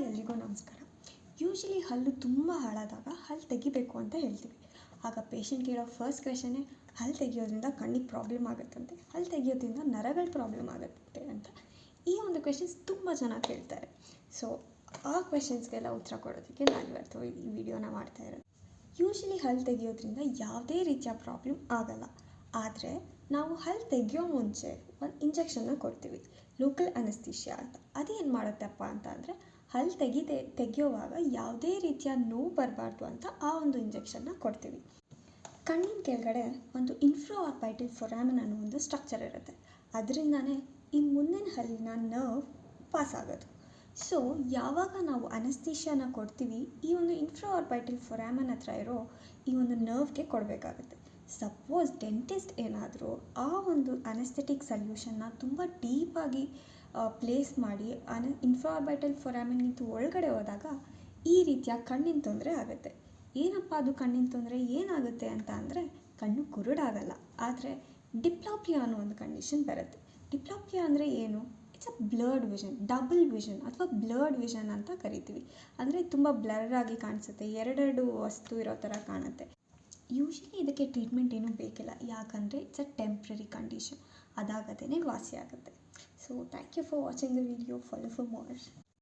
ಎಲ್ರಿಗೂ ನಮಸ್ಕಾರ. ಯೂಶಲಿ ಹಲ್ಲು ತುಂಬ ಹಾಳಾದಾಗ ಹಲ್ಲು ತೆಗಿಬೇಕು ಅಂತ ಹೇಳ್ತೀವಿ. ಆಗ ಪೇಷಂಟ್ ಕೇಳೋ ಫಸ್ಟ್ ಕ್ವೆಶನ್ನೇ ಹಲ್ಲು ತೆಗಿಯೋದ್ರಿಂದ ಕಣ್ಣಿಗೆ ಪ್ರಾಬ್ಲಮ್ ಆಗುತ್ತಂತೆ, ಹಲ್ಲು ತೆಗಿಯೋದ್ರಿಂದ ನರಗಳ ಪ್ರಾಬ್ಲಮ್ ಆಗುತ್ತೆ ಅಂತ. ಈ ಒಂದು ಕ್ವೆಶನ್ಸ್ ತುಂಬ ಜನ ಕೇಳ್ತಾರೆ. ಸೊ ಆ ಕ್ವೆಶನ್ಸ್ಗೆಲ್ಲ ಉತ್ತರ ಕೊಡೋದಕ್ಕೆ ನಾನು ಇವತ್ತು ಈ ವಿಡಿಯೋನ ಮಾಡ್ತಾ ಇರೋದು. ಯೂಶಲಿ ಹಲ್ಲು ತೆಗಿಯೋದ್ರಿಂದ ಯಾವುದೇ ರೀತಿಯ ಪ್ರಾಬ್ಲಮ್ ಆಗಲ್ಲ. ಆದರೆ ನಾವು ಹಲ್ಲು ತೆಗಿಯೋ ಮುಂಚೆ ಒಂದು ಇಂಜೆಕ್ಷನ್ನ ಕೊಡ್ತೀವಿ, ಲೋಕಲ್ ಅನಸ್ತೀಶಿಯಾ ಅಂತ. ಅದೇನು ಮಾಡುತ್ತಪ್ಪ ಅಂತ ಅಂದರೆ ಹಲ್ಲು ತೆಗಿಯೋವಾಗ ಯಾವುದೇ ರೀತಿಯ ನೋವು ಬರಬಾರ್ದು ಅಂತ ಆ ಒಂದು ಇಂಜೆಕ್ಷನ್ನ ಕೊಡ್ತೀವಿ. ಕಣ್ಣಿನ ಕೆಳಗಡೆ ಒಂದು ಇನ್ಫ್ರಾಆರ್ಬೈಟಲ್ ಫೊರಾಮನ್ ಅನ್ನೋ ಒಂದು ಸ್ಟ್ರಕ್ಚರ್ ಇರುತ್ತೆ. ಅದರಿಂದನೇ ಈ ಮುಂದಿನ ಹಲ್ಲಿನ ನರ್ವ್ ಪಾಸ್ ಆಗೋದು. ಸೊ ಯಾವಾಗ ನಾವು ಅನಸ್ತೀಶಿಯಾನ ಕೊಡ್ತೀವಿ, ಈ ಒಂದು ಇನ್ಫ್ರಾಆರ್ಬೈಟಲ್ ಫೊರಾಮನ್ ಹತ್ರ ಇರೋ ಈ ಒಂದು ನರ್ವ್ಗೆ ಕೊಡಬೇಕಾಗುತ್ತೆ. ಸಪೋಸ್ ಡೆಂಟಿಸ್ಟ್ ಏನಾದರೂ ಆ ಒಂದು ಅನೆಸ್ಥೆಟಿಕ್ ಸಲ್ಯೂಷನ್ನ ತುಂಬ ಡೀಪಾಗಿ ಪ್ಲೇಸ್ ಮಾಡಿ ಇನ್ಫ್ರಾಆರ್ಬೈಟಲ್ ಫೊರಾಮನ್ಗಿಂತ ಒಳಗಡೆ ಹೋದಾಗ ಈ ರೀತಿಯ ಕಣ್ಣಿನ ತೊಂದರೆ ಆಗುತ್ತೆ. ಏನಪ್ಪ ಅದು ಕಣ್ಣಿನ ತೊಂದರೆ ಏನಾಗುತ್ತೆ ಅಂತ ಅಂದರೆ ಕಣ್ಣು ಕುರುಡಾಗಲ್ಲ, ಆದರೆ ಡಿಪ್ಲಾಪಿಯಾ ಅನ್ನೋ ಒಂದು ಕಂಡೀಷನ್ ಬರುತ್ತೆ. ಡಿಪ್ಲಾಪಿಯಾ ಅಂದರೆ ಏನು? It's a blurred vision, double vision ಅಥವಾ ಬ್ಲರ್ಡ್ ವಿಷನ್ ಅಂತ ಕರಿತೀವಿ. ಅಂದರೆ ತುಂಬ ಬ್ಲರ್ ಆಗಿ ಕಾಣಿಸುತ್ತೆ, ಎರಡೆರಡು ವಸ್ತು ಇರೋ ಥರ ಕಾಣುತ್ತೆ. ಯೂಶಲಿ ಇದಕ್ಕೆ ಟ್ರೀಟ್ಮೆಂಟ್ ಏನೂ ಬೇಕಿಲ್ಲ, ಯಾಕಂದರೆ ಇಟ್ಸ್ ಅ ಟೆಂಪ್ರರಿ ಕಂಡೀಷನ್. ಅದಾಗದೇ ವಾಸಿ ಆಗುತ್ತೆ. So thank you for watching the video. Follow for more.